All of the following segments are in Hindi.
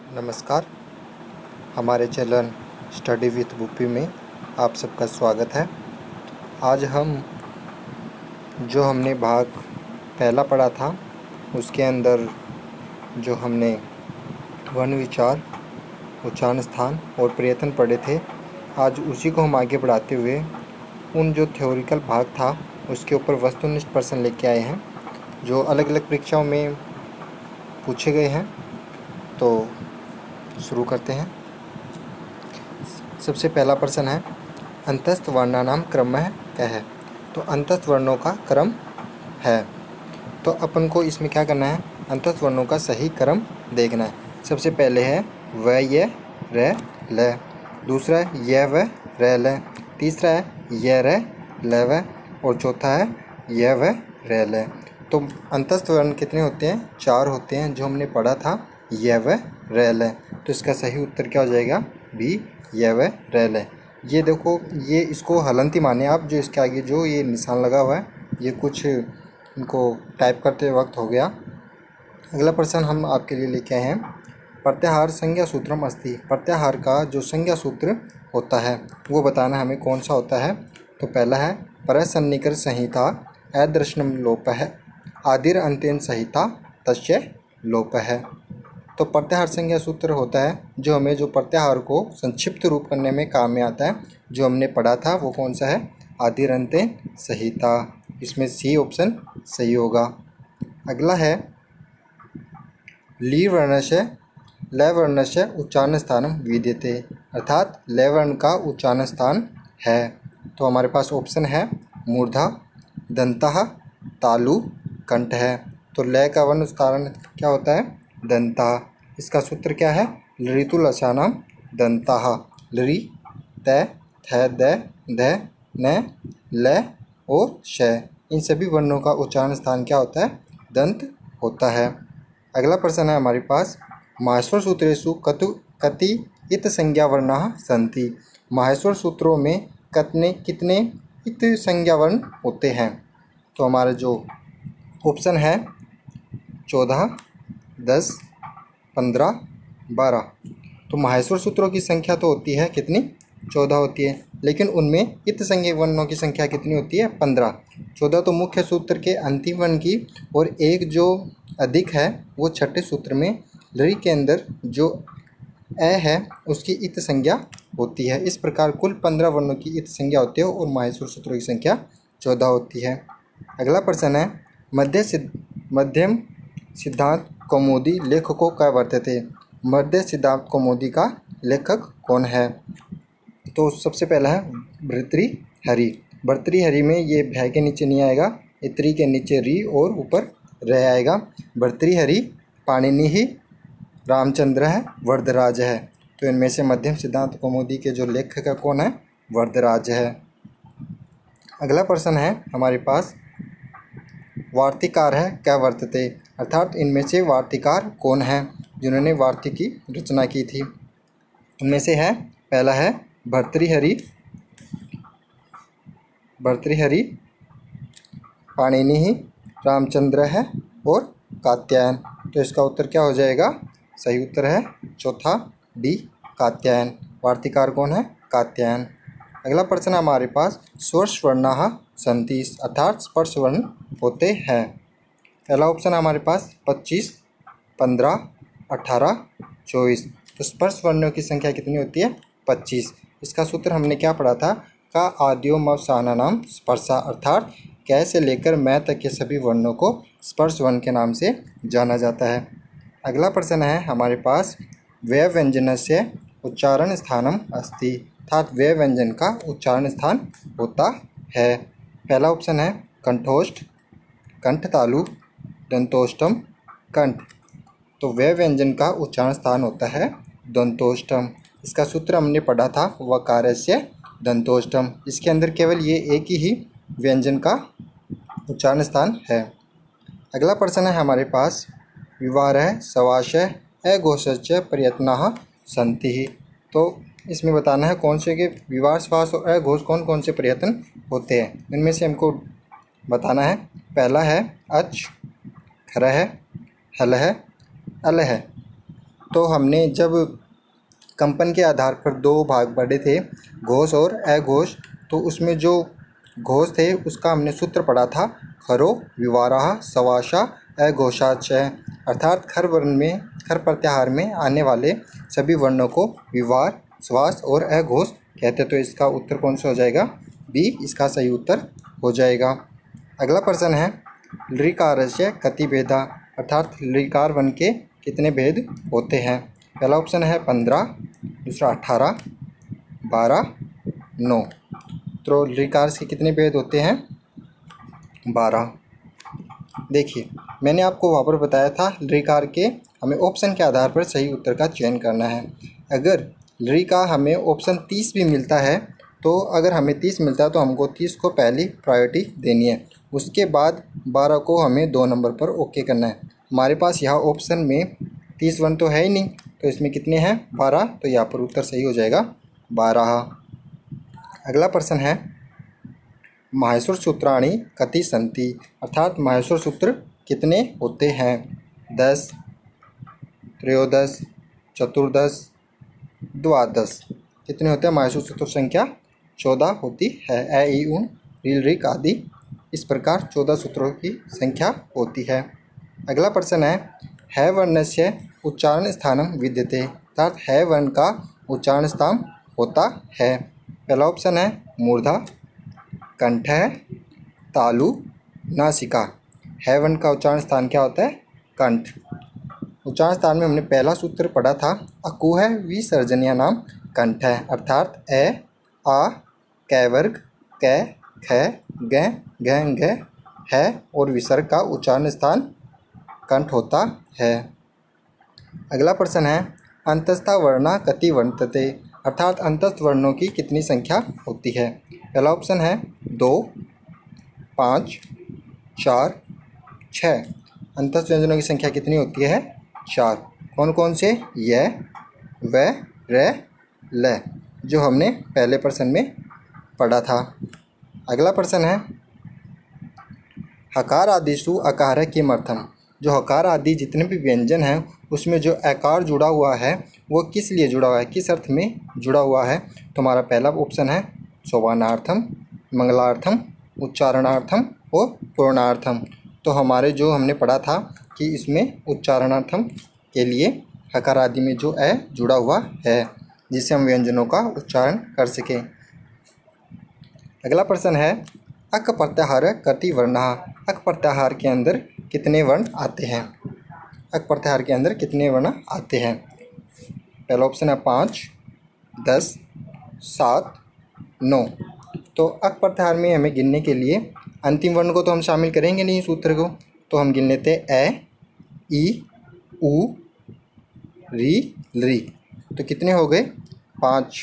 नमस्कार। हमारे चैनल स्टडी विथ बुप्पी में आप सबका स्वागत है। आज हम जो हमने भाग पहला पढ़ा था उसके अंदर जो हमने वर्ण विचार, उच्चारण स्थान और प्रयत्न पढ़े थे, आज उसी को हम आगे बढ़ाते हुए उन जो थ्योरिकल भाग था उसके ऊपर वस्तुनिष्ठ प्रश्न लेके आए हैं जो अलग अलग परीक्षाओं में पूछे गए हैं। तो शुरू करते हैं। सबसे पहला प्रश्न है, अंतस्थ वर्णानाम क्रमः क्या है। तो अंतस्थ वर्णों का क्रम है। तो अपन को इसमें क्या करना है, अंतस्थ वर्णों का सही क्रम देखना है। सबसे पहले है व य र ल, दूसरा है य व र ल, तीसरा है य र ल व और चौथा है य व र ल। तो अंतस्थ वर्ण कितने होते हैं, 4 होते हैं जो हमने पढ़ा था, य व र ल। तो इसका सही उत्तर क्या हो जाएगा, बी य व र ल। ये देखो, ये इसको हलंती माने आप, जो इसके आगे जो ये निशान लगा हुआ है ये कुछ इनको टाइप करते वक्त हो गया। अगला प्रश्न हम आपके लिए लेके आए हैं, प्रत्याहार संज्ञा सूत्रम अस्ति। प्रत्याहार का जो संज्ञा सूत्र होता है वो बताना हमें कौन सा होता है। तो पहला है परसन्निकर संहिता अदर्शनम लोपः आदिर अंतेन संहिता तस्य लोपः। तो प्रत्याहार संज्ञा सूत्र होता है जो हमें जो प्रत्याहार को संक्षिप्त रूप करने में काम में आता है, जो हमने पढ़ा था वो कौन सा है, आदिर अंतेन संहिता। इसमें सी ऑप्शन सही होगा। अगला है ली वर्णस्य ल वर्णस्य उच्चारण स्थानम विद्यते, अर्थात ल वर्ण का उच्चारण स्थान है। तो हमारे पास ऑप्शन है मूर्धा, दंतः, तालु, कंठ है। तो ल का वर्ण उच्चारण क्या होता है, दंतः। इसका सूत्र क्या है, लृतु लसानाम दंतः। लृ त थ द ध न ल और श, इन सभी वर्णों का उच्चारण स्थान क्या होता है, दंत होता है। अगला प्रश्न है हमारे पास, माहेश्वर सूत्रेषु कति इत संज्ञा वर्णाः सन्ति। माहेश्वर सूत्रों में कितने इत संज्ञा वर्ण होते हैं। तो हमारे जो ऑप्शन है 14, 10, 15, 12। तो माहेश्वर सूत्रों की संख्या तो होती है कितनी, 14 होती है, लेकिन उनमें इत संज्ञा वर्णों की संख्या कितनी होती है, 15। 14 तो मुख्य सूत्र के अंतिम वर्ण की, और एक जो अधिक है वो छठे सूत्र में लृ के अंदर जो अ है उसकी इत संज्ञा होती है। इस प्रकार कुल 15 वर्णों की इत संज्ञा होती है और माहेश्वर सूत्रों की संख्या 14 होती है। अगला प्रश्न है, मध्यम सिद्धांत कौमुदी लेखकों का वर्तते। मध्य सिद्धांत कौमुदी का लेखक कौन है। तो सबसे पहला है भर्तृहरि। भर्तृहरि में ये भय के नीचे नहीं आएगा, इत्री के नीचे री और ऊपर रह आएगा। भर्तृहरि, पाणिनि, रामचंद्र है, वरदराज है। तो इनमें से मध्यम सिद्धांत कौमुदी के जो लेखक है कौन है, वरदराज है। अगला प्रश्न है हमारे पास, वार्तिकार है क्या वर्तते, अर्थात इनमें से वार्तिकार कौन है जिन्होंने वार्तिक की रचना की थी। इनमें से है, पहला है भर्तृहरि, पाणिनि, रामचंद्र है और कात्यायन। तो इसका उत्तर क्या हो जाएगा, सही उत्तर है चौथा डी कात्यायन। वार्तिकार कौन है, कात्यायन। अगला प्रश्न हमारे पास, स्पर्श वर्णाः सन्ति, अर्थात स्पर्श वर्ण होते हैं। पहला ऑप्शन हमारे पास 25, 15, 18, 24। तो स्पर्श वर्णों की संख्या कितनी होती है, 25। इसका सूत्र हमने क्या पढ़ा था, का आद्योमवसानानाम स्पर्शा, अर्थात कै से लेकर मैं तक के सभी वर्णों को स्पर्श वर्ण के नाम से जाना जाता है। अगला प्रश्न है हमारे पास, व्यय व्यंजनस्य उच्चारण स्थानम अस्ति, अर्थात व्यय व्यंजन का उच्चारण स्थान होता है। पहला ऑप्शन है कंठोष्ठ, कंठतालु, दंतोष्ठम, कंठ। तो व्यय व्यंजन का उच्चारण स्थान होता है दंतोष्ठम। इसका सूत्र हमने पढ़ा था, वकारस्य दंतोष्ठम। इसके अंदर केवल ये एक ही व्यंजन का उच्चारण स्थान है। अगला प्रश्न है हमारे पास, विवारः समासः अघोषश्च प्रयत्नाः सन्ति। तो इसमें बताना है कौन से के विवार समास और अघोष कौन कौन से प्रयत्न होते हैं। इनमें से हमको बताना है, पहला है अच, खरः, हलः, अलः। तो हमने जब कंपन के आधार पर दो भाग पढ़े थे, घोष और अघोष, तो उसमें जो घोष थे उसका हमने सूत्र पढ़ा था खरो विवाराः सवाशा अघोषाच। अर्थात खर प्रत्याहार में आने वाले सभी वर्णों को विवार, श्वास और अघोष कहते। तो इसका उत्तर कौन सा हो जाएगा? बी इसका सही उत्तर हो जाएगा। अगला प्रश्न है लृकारस्य कति भेदा, अर्थात लृकार वर्ण के कितने भेद होते हैं? पहला ऑप्शन है 15, दूसरा 18, 12, 9। तो लृकार के कितने भेद होते हैं? 12। देखिए मैंने आपको वहाँ पर बताया था लृकार के हमें ऑप्शन के आधार पर सही उत्तर का चयन करना है। अगर लृ का हमें ऑप्शन 30 भी मिलता है तो अगर हमें 30 मिलता है तो हमको 30 को पहली प्रायोरिटी देनी है, उसके बाद 12 को हमें 2 नंबर पर ओके करना है। हमारे पास यहाँ ऑप्शन में 30 वर्ण तो है ही नहीं, तो इसमें कितने हैं? 12। तो यहाँ पर उत्तर सही हो जाएगा 12। अगला प्रश्न है माहेश्वर सूत्राणि कति सन्ति, अर्थात माहेश्वर सूत्र कितने होते हैं? 10, त्रयोदश, चतुर्दश, द्वादश। कितने होते हैं? माहेश्वर सूत्र संख्या 14 होती है। ए ई उन रील ऋक आदि इस प्रकार 14 सूत्रों की संख्या होती है। अगला प्रश्न है वर्णस्य उच्चारण स्थानम विद्यते, अर्थात है वर्ण का उच्चारण स्थान होता है। पहला ऑप्शन है मूर्धा, कंठ, तालु, नासिका। है वर्ण का उच्चारण स्थान क्या होता है? कंठ। उच्चारण स्थान में हमने पहला सूत्र पढ़ा था अकुह विसर्जनीय नाम कंठ है, अर्थात ए आ कै वर्ग कै ख ग घ घ है और विसर्ग का उच्चारण स्थान कंठ होता है। अगला प्रश्न है अंतस्था वर्णा कति वर्तते, अर्थात अंतस्थ वर्णों की कितनी संख्या होती है? पहला ऑप्शन है 2, 5, 4, 6। अंतस्थ व्यंजनों की संख्या कितनी होती है? 4। कौन कौन से? य, व, र, ल, जो हमने पहले प्रश्न में पढ़ा था। अगला प्रश्न है हकार आदिषु अकार किमर्थम, जो हकार आदि जितने भी व्यंजन हैं उसमें जो अकार जुड़ा हुआ है वो किस लिए जुड़ा हुआ है, किस अर्थ में जुड़ा हुआ है? तो हमारा पहला ऑप्शन है शोभानार्थम, मंगलार्थम, उच्चारणार्थम और पूर्णार्थम। तो हमारे जो हमने पढ़ा था कि इसमें उच्चारणार्थम के लिए हकार आदि में जो अ जुड़ा हुआ है जिससे हम व्यंजनों का उच्चारण कर सकें। अगला प्रश्न है अक प्रत्याहार कति वर्णः, अक प्रत्याहार के अंदर कितने वर्ण आते हैं? अक प्रत्याहार के अंदर कितने वर्ण आते हैं? पहला ऑप्शन है 5, 10, 7, 9। तो अक प्रत्याहार में हमें गिनने के लिए अंतिम वर्ण को तो हम शामिल करेंगे नहीं सूत्र को, तो हम गिन लेते हैं ए, ई, उ, री, लृ। तो कितने हो गए? 5।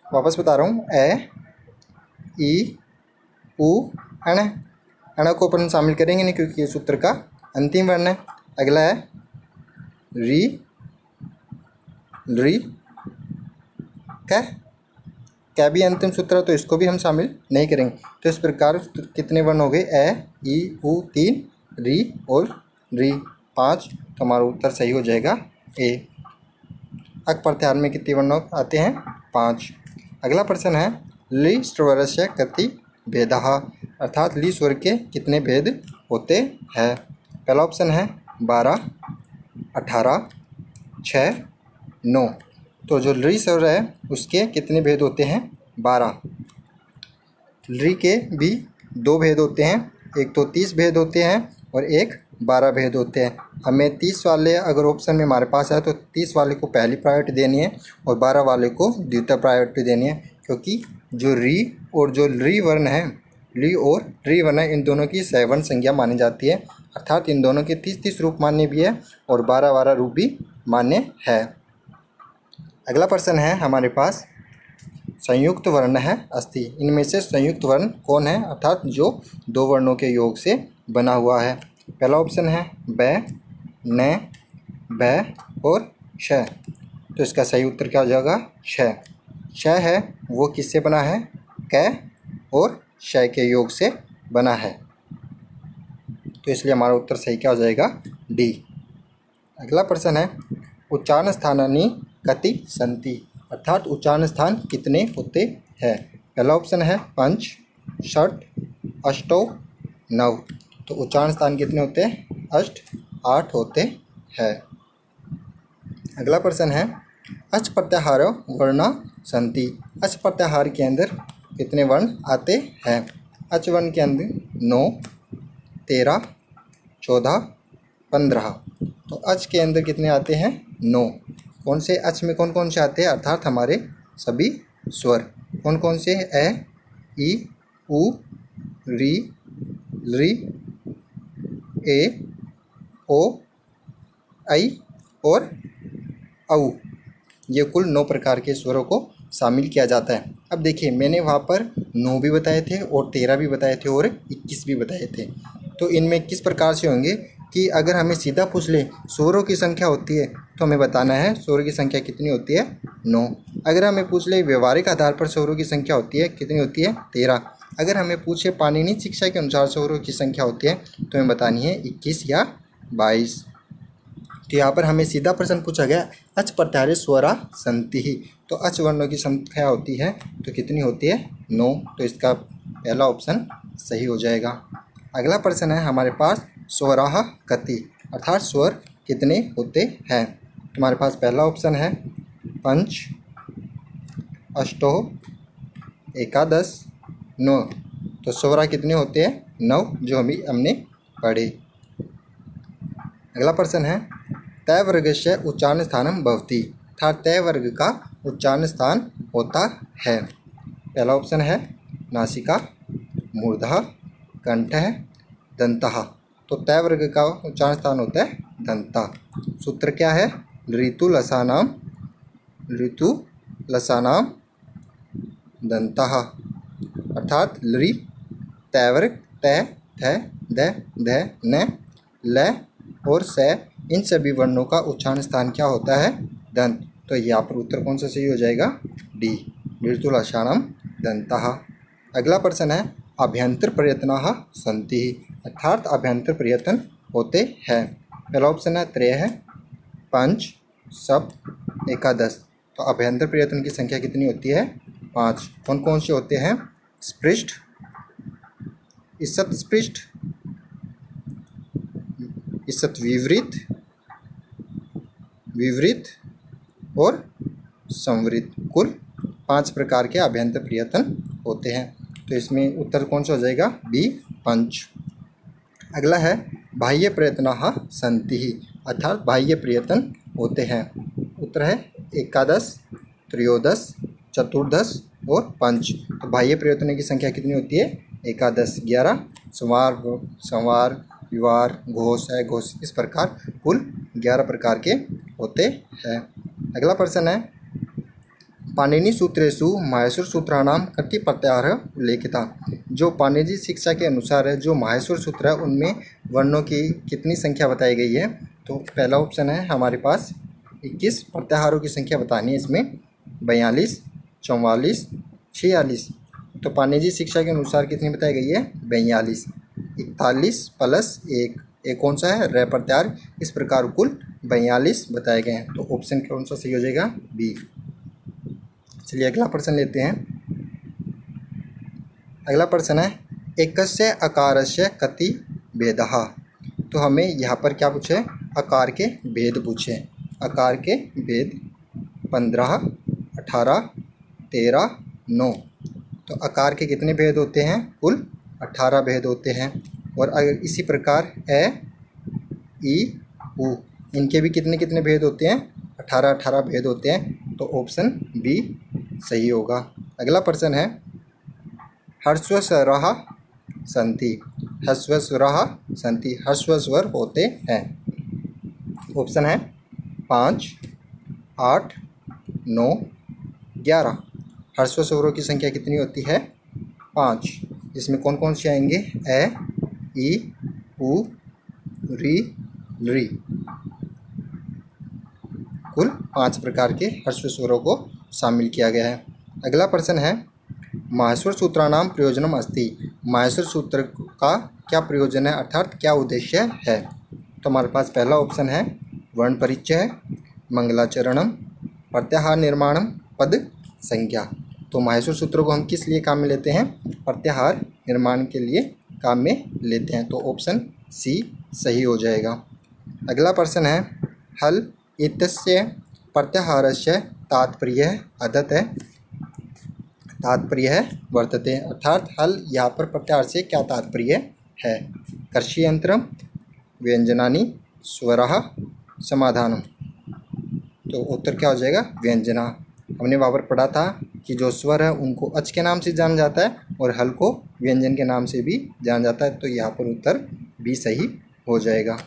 वापस बता रहा हूँ ए, ई, उ, अण। अण को अपन शामिल करेंगे नहीं क्योंकि ये सूत्र का अंतिम वर्ण है। अगला है री, लृ, कै भी अंतिम सूत्र है तो इसको भी हम शामिल नहीं करेंगे। तो इस प्रकार कितने वर्ण हो गए? ए, ई, उ 3, री और लृ 5। तो हमारा उत्तर सही हो जाएगा ए। अक प्रत्याहार में कितने वर्ण आते हैं? 5। अगला प्रश्न है लि स्वरस्य कति भेदः, अर्थात लि स्वर के कितने भेद होते हैं? पहला ऑप्शन है 12, 18, 6, 9। तो जो लृ स्वर है उसके कितने भेद होते हैं? 12। लृ के भी 2 भेद होते हैं, एक तो 30 भेद होते हैं और एक 12 भेद होते हैं। हमें 30 वाले अगर ऑप्शन में हमारे पास है तो 30 वाले को पहली प्रायोरिटी देनी है और 12 वाले को द्वितीय प्रायोरिटी देनी है, क्योंकि जो री और जो लृ वर्ण है, लि और लृ वर्ण है, इन दोनों की सहवर्ण संज्ञा मानी जाती है, अर्थात इन दोनों के 30-30 रूप मान्य भी है और 12-12 रूप भी मान्य है। अगला प्रश्न है हमारे पास संयुक्त वर्ण है अस्थि, इनमें से संयुक्त वर्ण कौन है, अर्थात जो 2 वर्णों के योग से बना हुआ है? पहला ऑप्शन है बै, न, बै और श। तो इसका सही उत्तर क्या हो जाएगा? श। श है वो किससे बना है? कै और श के योग से बना है, तो इसलिए हमारा उत्तर सही क्या हो जाएगा? डी। अगला प्रश्न है उच्चारण स्थानानि कति सन्ति, अर्थात उच्चारण स्थान कितने होते हैं। पहला ऑप्शन है पंच, षट, अष्टौ, नव। तो उच्चारण स्थान कितने होते हैं, अष्ट, 8 होते हैं। अगला प्रश्न है अच प्रत्याहार वर्णा सन्ति, अच प्रत्याहार के अंदर कितने वर्ण आते हैं। अच वर्ण के अंदर 9, 13, 14, 15। तो अच के अंदर कितने आते हैं, 9। कौन से अच में कौन कौन से आते हैं, अर्थात हमारे सभी स्वर। कौन कौन से, ए, ई, उ, री, ली, ए, ओ, ऐ और औ। ये कुल 9 प्रकार के स्वरों को शामिल किया जाता है। अब देखिए मैंने वहाँ पर 9 भी बताए थे और 13 भी बताए थे और 21 भी बताए थे। तो इनमें किस प्रकार से होंगे कि अगर हमें सीधा पूछ ले स्वरों की संख्या होती है तो हमें बताना है स्वरों की संख्या कितनी होती है, 9। अगर हमें पूछ ले व्यवहारिक आधार पर स्वरों की संख्या होती है कितनी होती है, 13। अगर हमें पूछे पाणिनि शिक्षा के अनुसार स्वरों की संख्या होती है तो हमें बतानी है 21 या 22। तो यहाँ पर हमें सीधा प्रश्न पूछा गया अच प्रत्याहारे स्वरा सन्ति, तो अच वर्णों की संख्या होती है तो कितनी होती है, 9। तो इसका पहला ऑप्शन सही हो जाएगा। अगला प्रश्न है हमारे पास स्वराः कति, अर्थात स्वर कितने होते हैं। तुम्हारे पास पहला ऑप्शन है पंच, अष्टौ, एकादश, 9। तो स्वरा कितने होते हैं, 9, जो हमने पढ़े। अगला प्रश्न है तय वर्गस्य उच्चारण स्थानम भवति, अर्थात तय वर्ग का उच्चारण स्थान होता है। पहला ऑप्शन है नासिका, मूर्धः, कंठः, दंतः। तो तय वर्ग का उच्चारण स्थान होता है दंता। सूत्र क्या है, ऋतु लसानाम दंतः, अर्थात लृ, तय वर्ग, तय, थ, द, ध, न, ल और स, इन सभी वर्णों का उच्चारण स्थान क्या होता है, दंत। तो यहाँ पर उत्तर कौन सा सही हो जाएगा, डी, ऋतुलक्षणम दंतः। अगला प्रश्न है अभ्यंतर प्रयत्नाः सन्ति, अर्थात अभ्यंतर प्रयत्न होते हैं। पहला ऑप्शन है त्रयः, पंच, सप्त, एकादश। तो अभ्यंतर प्रयत्न की संख्या कितनी होती है, 5। कौन कौन से होते हैं, स्पृष्ट, ईषत् स्पृष्ट, ईषत् विवृत, विवृत और संवृत। कुल 5 प्रकार के अभ्यंतर प्रयत्न होते हैं। तो इसमें उत्तर कौन सा हो जाएगा, बी, पंच। अगला है बाह्य प्रयत्नाः सन्ति, अर्थात बाह्य प्रयत्न होते हैं। उत्तर है एकादश, त्रयोदश, चतुर्दश और पंच। तो बाह्य प्रयत्नों की संख्या कितनी होती है, एकादश, 11। संवार, विवार, घोष है, घोष, इस प्रकार कुल 11 प्रकार के होते हैं। अगला प्रश्न है पाणिनि सूत्रेषु माहेश्वर सूत्राणाम कति प्रत्याहार उल्लेखिता, जो पाणिनि शिक्षा के अनुसार है जो माहेश्वर सूत्र है उनमें वर्णों की कितनी संख्या बताई गई है। तो पहला ऑप्शन है हमारे पास 21 प्रत्याहारों की संख्या बतानी है, इसमें 42, 44, 46। तो पाणिनि शिक्षा के अनुसार कितनी बताई गई है, 42। 41 प्लस 1, एक कौन सा है, रे प्रत्याहार। इस प्रकार कुल 42 बताए गए हैं। तो ऑप्शन कौन सा सही हो जाएगा, बी। चलिए अगला प्रश्न लेते हैं। अगला प्रश्न है एकस्य अकारस्य कति भेदः, तो हमें यहाँ पर क्या पूछे, आकार के भेद पूछे। आकार के भेद 15, 18, 13, 9। तो आकार के कितने भेद होते हैं, कुल 18 भेद होते हैं। और अगर इसी प्रकार ए, ई, उ, इनके भी कितने कितने भेद होते हैं, 18 भेद होते हैं। तो ऑप्शन बी सही होगा। अगला प्रश्न है ह्रस्वस्वराः सन्ति, ह्रस्वस्वराः सन्ति, ह्रस्व स्वर होते हैं। ऑप्शन है 5, 8, 9, 11। ह्रस्व स्वरों की संख्या कितनी होती है, 5। इसमें कौन कौन से आएंगे, ए, ई, उ, री, लृ। कुल 5 प्रकार के ह्रस्व स्वरों को शामिल किया गया है। अगला प्रश्न है माहेश्वर सूत्राणाम प्रयोजनम अस्ति, माहेश्वर सूत्र का क्या प्रयोजन है, अर्थात क्या उद्देश्य है। तो हमारे पास पहला ऑप्शन है वर्ण परिचय, मंगलाचरणम, प्रत्याहार निर्माणम, पद संज्ञा। तो माहेश्वर सूत्रों को हम किस लिए काम में लेते हैं? प्रत्याहार निर्माण के लिए काम में लेते हैं। तो ऑप्शन सी सही हो जाएगा। अगला प्रश्न है, हल इत्यस्य प्रत्याहारस्य तात्पर्यः अदत्तः तात्पर्य वर्तते। अर्थात हल यहाँ पर प्रत्याहार से क्या तात्पर्य है? कर्षयंत्रम, व्यंजनानि, स्वरः, समाधानम। तो उत्तर क्या हो जाएगा? व्यंजना। हमने वहाँ पर पढ़ा था कि जो स्वर है उनको अच के नाम से जाना जाता है और हल को व्यंजन के नाम से भी जाना जाता है। तो यहाँ पर उत्तर भी सही हो जाएगा।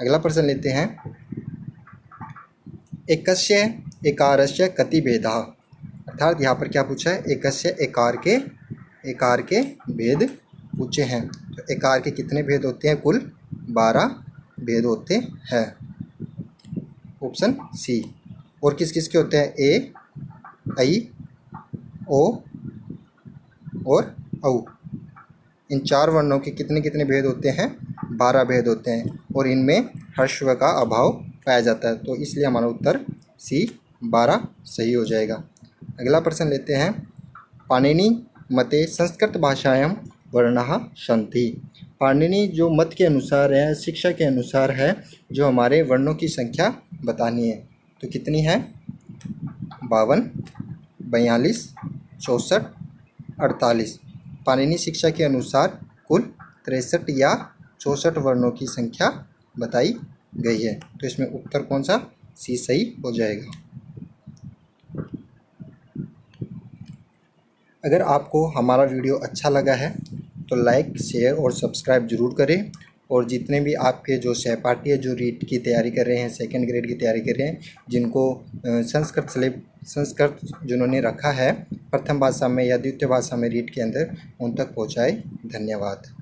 अगला प्रश्न लेते हैं, एकस्य एकारस्य कति भेदः। अर्थात यहाँ पर क्या पूछा है? एकस्य एकार के भेद पूछे हैं। तो एकार के कितने भेद होते हैं? कुल 12 भेद होते हैं। Option C. और किस किस के होते हैं? ए, ऐ, ओ और औ। इन 4 वर्णों के कितने कितने भेद होते हैं? 12 भेद होते हैं और इनमें ह्रस्व का अभाव पाया जाता है। तो इसलिए हमारा उत्तर सी 12 सही हो जाएगा। अगला प्रश्न लेते हैं, पाणिनि मते संस्कृत भाषायां वर्णाः सन्ति। पाणिनि जो मत के अनुसार है, शिक्षा के अनुसार है, जो हमारे वर्णों की संख्या बतानी है। तो कितनी है? 52, 42, 64, 48। पाणिनि शिक्षा के अनुसार कुल 63 या 64 वर्णों की संख्या बताई गई है। तो इसमें उत्तर कौन सा? सी सही हो जाएगा। अगर आपको हमारा वीडियो अच्छा लगा है तो लाइक, शेयर और सब्सक्राइब जरूर करें। और जितने भी आपके जो सहपाठी है, जो रीट की तैयारी कर रहे हैं, सेकंड ग्रेड की तैयारी कर रहे हैं, जिनको संस्कृत जिन्होंने रखा है प्रथम भाषा में या द्वितीय भाषा में रीट के अंदर, उन तक पहुँचाए। धन्यवाद।